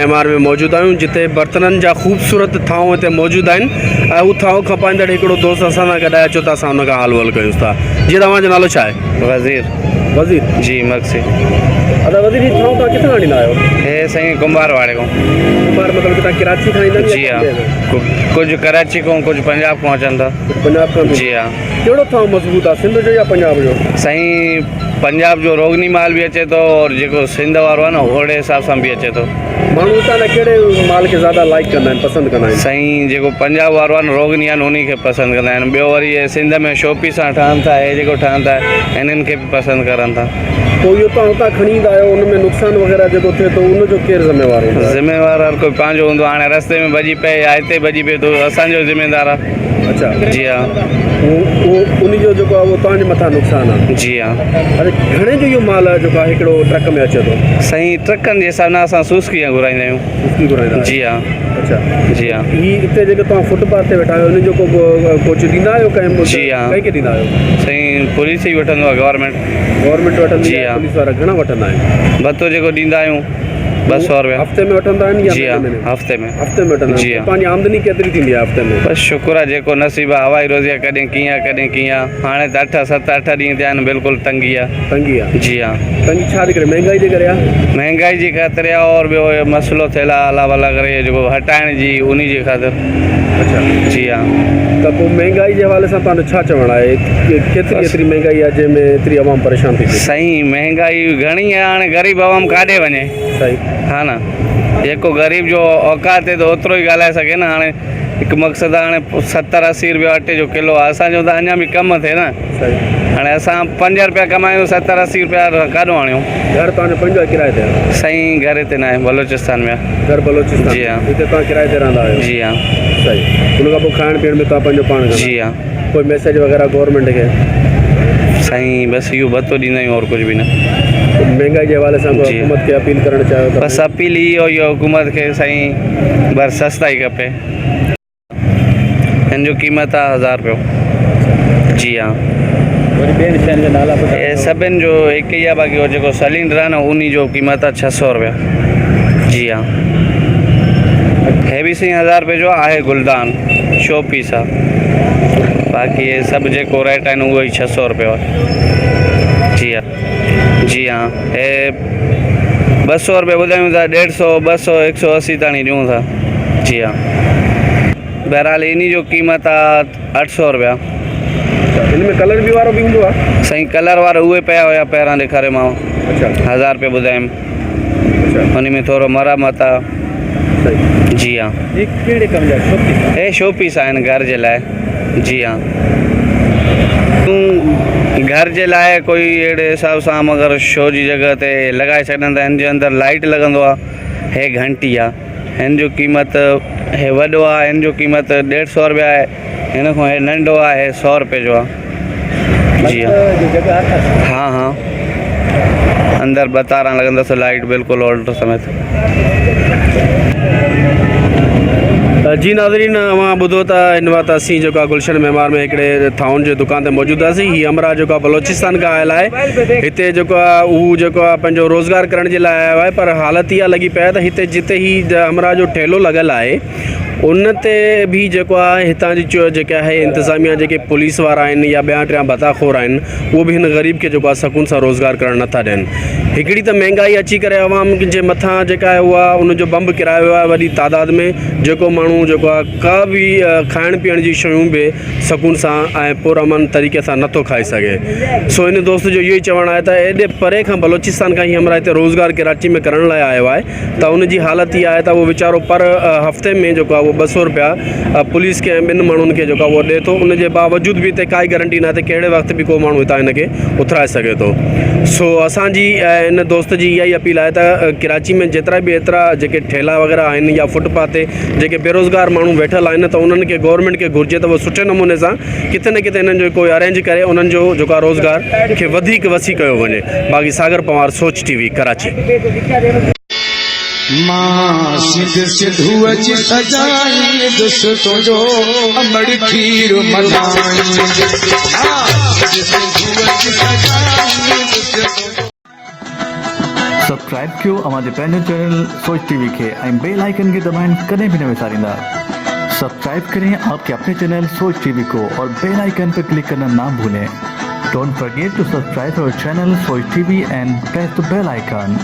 MR में मौजूद आहियूं जिते बर्तननि जा ख़ूबसूरत थांव हिते मौजूद आहिनि ऐं हू थांव खपाईंदड़ हिकिड़ो दोस्त असां सां गॾु आहे अचो त असां हुन खां हाल वल कयूं था। जी तव्हांजो नालो छा आहे? वज़ीर वज़ीर जी मक्सी अच्छा वज़ीर हीअ थांव तव्हां किथां ॾींदा आहियो? हे साईं कुंभार वारे को कुंभार मतिलबु तव्हां कराची खां ईंदा जी हाँ कुछ कराची को कुछ पंजाब को अचनि था। पंजाब खां जी हाँ कहिड़ो थांव मज़बूत आहे सिंध जो या पंजाब जो? साईं पंजाब जो रोगनी माल भी अचे तो और जेको सिंध वारो आहे न ओड़े हिसाब सां भी अचे तो। माण्हू हितां जा कहिड़े माल खे ज़्यादा लाइक कंदा आहिनि पसंदि कंदा आहिनि? साईं जेको पंजाब वारो आहे न रोगनी आहे न उन खे पसंदि कंदा आहिनि। ॿियो वरी इहे सिंध में शोपी सां ठहनि था हे जेको ठहनि था इन्हनि खे बि पसंदि करनि था। पोइ इहो तव्हां हुतां खणी ईंदा आहियो उन में नुक़सानु वग़ैरह जेको थिए थो उनजो केरु ज़िम्मेवार हूंदो आहे? ज़िम्मेवार हर कोई पंहिंजो हूंदो। हाणे रस्ते में भॼी पए या हिते भॼी पए तो असांजो ज़िम्मेदार आहे। अच्छा जी हाँ उनजो जेको आहे उहो तव्हांजे मथां नुक़सानु आहे। जी हाँ अरे घणे जो इहो माल जेको आहे हिकिड़ो ट्रक में अचे थो? साईं ट्रकनि जे हिसाब सां असां सूस्की घुराईंदा आहियूं। सूस्की घुराईंदा आहियो? जी हाँ अच्छा जी हाँ हीअ हिते जेके तव्हां फुटपाथ ते वेठा आहियो उन जो कुझु ॾींदा आहियो कंहिं? जी हाँ कंहिंखे ॾींदा आहियो? साईं पुलिस ई वठंदो आहे गवर्नमेंट वठंदी जी आहे? हाँ। पुलिस वारा घणा वठंदा आहिनि? भत्तो जेको ॾींदा आहियूं 200 रुपया हफ़्ते में वठंदा आहिनि या जी हाँ महीने में? हफ़्ते में हफ़्ते में वठंदा जी आहिनि। हाँ। तव्हांजी आमदनी केतिरी थींदी आहे हफ़्ते में? बसि शुक्र आहे जेको नसीब आहे हवाई रोज़ी आहे कॾहिं कीअं हाणे त 7-8 ॾींहं थिया आहिनि बिल्कुलु तंगी आहे। तंगी आहे? जी हाँ तंगी छा जे करे? महांगाई जे करे आहे? महंगाई जी ख़ातिर आहे और ॿियो इहो मसइलो थियल आहे अला भला करे जेको हटाइण जी उन जी ख़ातिर। अच्छा जी हाँ त पोइ महांगाई जे हवाले सां तव्हांजो छा चवणु आहे? केतिरी महांगाई आहे जंहिंमें एतिरी आवाम परेशान थी थिए? साईं महांगाई घणी आहे हाणे ग़रीब आवाम काॾे वञे? सही हा न जेको ग़रीब जो औकात आहे त ओतिरो ई ॻाल्हाए सघे न। हाणे हिकु मक़सदु आहे हाणे 70-80 रुपया अटे जो किलो आहे असांजो त अञा बि कमु थिए न। सही हाणे असां 5 रुपया कमायूं 70-80 रुपया काॾो आणियूं? घर तव्हांजो पंहिंजो आहे किराए ते? साईं घर हिते न आहे बलोचिस्तान में आहे। घर बलोचिस्तान? जी हाँ। हिते तव्हां किराए ते रहंदा आहियो? जी हाँ सही। उन खां पोइ खाइण पीअण में तव्हां पंहिंजो पाण कंदा? जी हाँ कोई मैसेज वग़ैरह गवर्नमेंट खे? साईं बसि इहो भत्तो ॾींदा आहियूं और कुझु बि न। महंगाई जे हवाले सां जी। हुकूमत खे अपील करणु चाहियो था? बसि अपील इहो हुकूमत खे साईं बसि सस्ताई खपे। हिन जो क़ीमत आहे 1000 रुपयो। जी हाँ वरी ॿियनि शयुनि जा नाला हे सभिनि जो हिकु ई आहे बाक़ी उहो जेको सिलेंडर आहे न उन जो क़ीमत आहे 600 रुपया। जी हाँ हे बि साईं 1000 रुपये जो आहे गुलदान शो पीस आहे बाक़ी हे सभु जेको रेट आहिनि उहो ई 600 रुपयो आहे। जी हाँ हे 200 रुपये ॿुधायूं था 150 200 180 ताणी ॾियूं था। जी हाँ बहरहाल इन जो क़ीमत आहे 800 रुपया। हिन में कलर बि वारो बि हूंदो आहे? साईं कलर वारा उहे पिया हुया पहिरां ॾेखारियोमांव। अच्छा 1000 रुपये ॿुधायमि अच्छा उन में थोरो मरमत आहे। सही। जी हाँ ये कहिड़े कम जा शौक़ीन? हे शो पीस आहिनि घर जे लाइ। जी हाँ घर जे लाइ कोई अहिड़े हिसाब सां मगर शो जी जॻह ते लॻाए सघनि था। हिन जे अंदरि लाइट लॻंदो आहे। हे घंटी आहे हिन जो क़ीमत हे वॾो आहे हिन जो क़ीमत 150 रुपया आहे। हिन खां हे नंढो आहे 100 रुपये जो आहे। जी हाँ हाँ हाँ अंदरि 2 तारा लॻंदसि लाइट बिल्कुलु ऑल्टर समेत। जी नाज़रीन अवां ॿुधो था हिन वक़्त असीं जेको आहे गुलशन मेमार में हिकिड़े थाउनि जे दुकान ते मौजूदु हुआसीं। हीअ अमरा जेको आहे बलोचिस्तान खां आयल आहे। हिते जेको आहे उहो जेको आहे पंहिंजो रोज़गार करण जे लाइ आयो आहे पर हालत इहा लॻी पए त हिते जिते ही अमरा जो ठेलो लॻल आहे उन ते बि जेको आहे हितां जी जेके आहे इंतिज़ामिया जेके पुलिस वारा आहिनि या ॿिया टिया भताखोर आहिनि उहो बि हिन ग़रीब खे जेको आहे सुकून सां रोज़गार करणु नथा ॾियनि। हिकिड़ी त महांगाई अची करे आवाम जे मथां जेका आहे उहा उनजो बम्ब किरायो आहे वॾी तादाद में जेको माण्हू जेको आहे का बि खाइण पीअण जी शयूं बि सुकून सां ऐं पुरअमन तरीक़े सां नथो खाई सघे। सो हिन दोस्त जो इहो ई चवणु आहे त एॾे परे खां बलोचिस्तान खां ई हमरा हिते रोज़गार कराची में करण लाइ आयो आहे त उनजी हालत इहा आहे त उहो वीचारो पर हफ़्ते में जेको आहे उहो 200 रुपया पुलिस खे ऐं ॿिनि माण्हुनि खे जेको आहे उहो ॾिए थो। उनजे बावजूद बि हिते काई गारंटी न आहे त कहिड़े वक़्त बि को माण्हू हितां हिनखे उथराए सघे थो। सो असांजी इन दोस्त जी इहा ई अपील आहे त कराची में जेतिरा बि एतिरा जेके ठेला वग़ैरह आहिनि या फुटपाथ ते जेके बेरोज़गार माण्हू वेठल आहिनि त उन्हनि खे गवर्नमेंट खे घुरिजे त उहो सुठे नमूने सां किथे न किथे हिननि जो कोई अरेंज करे उन्हनि जो जेको आहे रोज़गार खे वधीक वसी कयो वञे। बाक़ी सागर पवार सोच टीवी कराची। मां सिंध सिंधू अची सजाई दोस्तों जो अमड़ खीर मनाई। सब्सक्राइब कयो हमारे पंहिंजो चैनल सोच टीवी के बेल आइकन के दबाएं कदें भी न विसारींदा। सब्सक्राइब करें आपके अपने चैनल सोच टीवी को और बेल आइकन पर क्लिक करना ना भूलें। Don't forget to subscribe our channel Soch TV and press the bell icon.